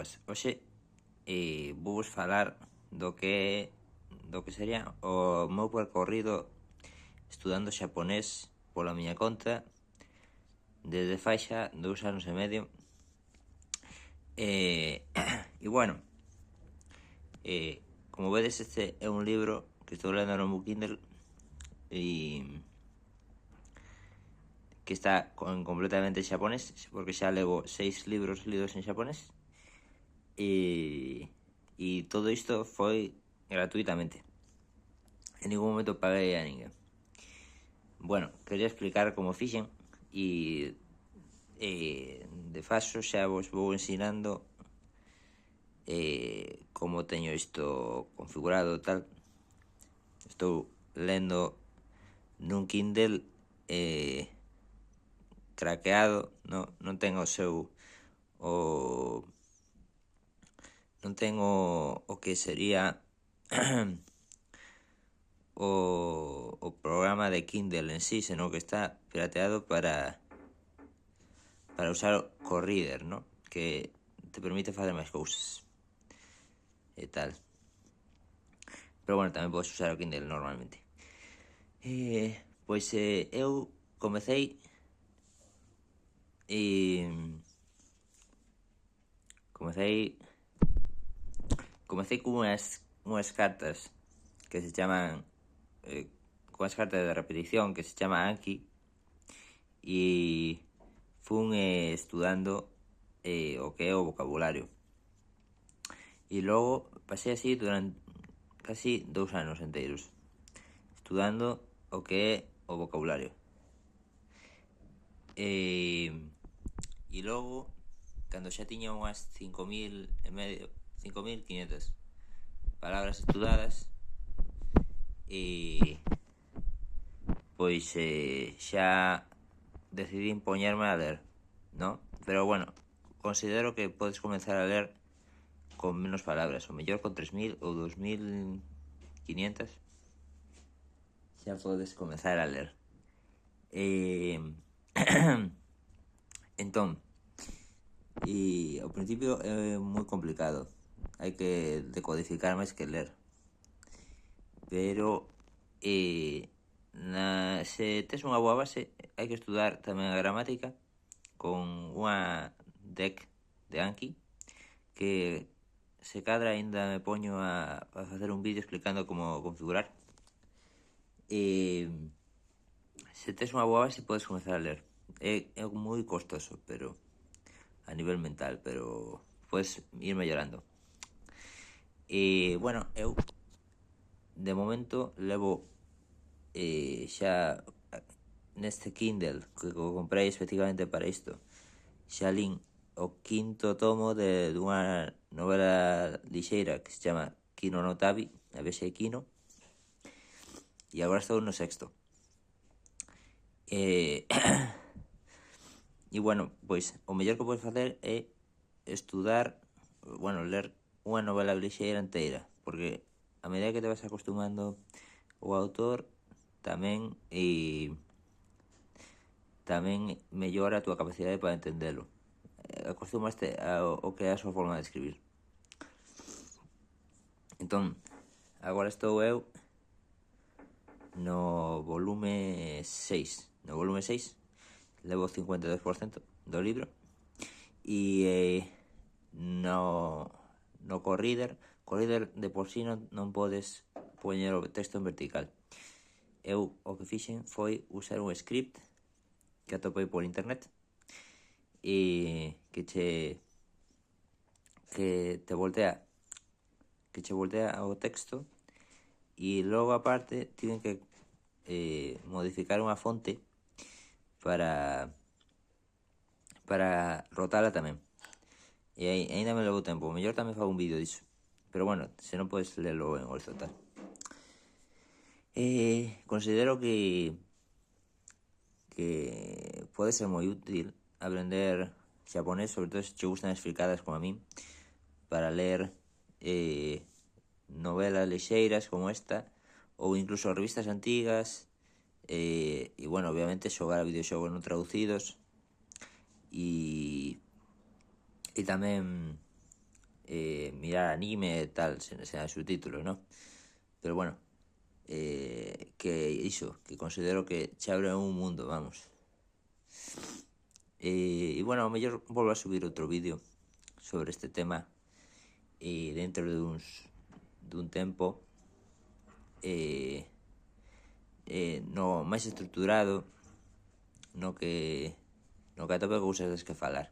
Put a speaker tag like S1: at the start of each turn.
S1: boas. Hoxe vou vos falar do que sería o meu percorrido estudando xaponés pola miña conta desde fai xa 2 anos e medio. E bueno, como vedes, este é un libro que estou lendo no meu Kindle e que está completamente xaponés, porque xa levo 6 libros lidos en xaponés. E todo isto foi gratuitamente. En ningún momento paguei a ninguén. Bueno, quería explicar como fixen e de faso xa vos vou ensinando como teño isto configurado tal. Estou lendo nun Kindle craqueado, non ten o seu non ten o que sería o programa de Kindle en sí, senón que está pirateado para usar co Reader, ¿no? Que te permite facer máis cousas e tal. Pero bueno, tamén podes usar o Kindle normalmente. Pois eu comecei con unhas cartas que se chaman con as cartas de repetición que se chama Anki, e fun estudando o que é o vocabulario, e logo pasei así durante casi 2 anos enteiros estudando o que é o vocabulario, e logo cando xa tiña unhas 5.500 palabras estudadas, e pois xa decidí poñerme a ler, ¿no? Pero bueno, considero que podes comenzar a ler con menos palabras, o mellor con 3.000 ou 2.500 xa podes comenzar a ler. Entón, ao principio é moi complicado, hai que decodificar máis que ler, pero se tes unha boa base hai que estudar tamén a gramática con unha deck de Anki, que se cadra ainda me poño a facer un vídeo explicando como configurar. Se tes unha boa base podes comenzar a ler. É moi costoso, pero a nivel mental, pero podes ir mellorando. Bueno, eu de momento levo xa neste Kindle que comprei especificamente para isto, xa lin o 5º tomo dunha novela lixeira que se chama Kino no Tabi, a vexe Kino, e agora estou no 6º. E bueno, pois o mellor que podes facer é estudar, ler unha novela lixeira inteira, porque a medida que te vas acostumando o autor tamén mellora a túa capacidade para entendelo. Acostumaste ao que é a súa forma de escribir. Entón, agora estou eu no volume 6. No volume 6 levo o 52% do libro, e no co-reader de por sí non podes poñer o texto en vertical. Eu o que fixen foi usar un script que atopei por internet e que te voltea o texto, e logo aparte tiven que modificar unha fonte para rotala tamén, e ainda me levou tempo. O mellor tamén fago un vídeo disso, pero bueno, se non podes lelo en horizontal. Considero que pode ser moi útil aprender xaponés, sobre todo se te gustan as fricadas como a min, para ler novelas lixeiras como esta, ou incluso revistas antigas, e bueno, obviamente xogar a videoxogos non traducidos, e tamén mirar anime e tal, sen subtítulos, ¿no? Pero bueno, que iso, que considero que che abre un mundo, vamos. E bueno, ao mellor volvo a subir outro vídeo sobre este tema e dentro dun tempo no máis estruturado, no que atope cousas das que falar.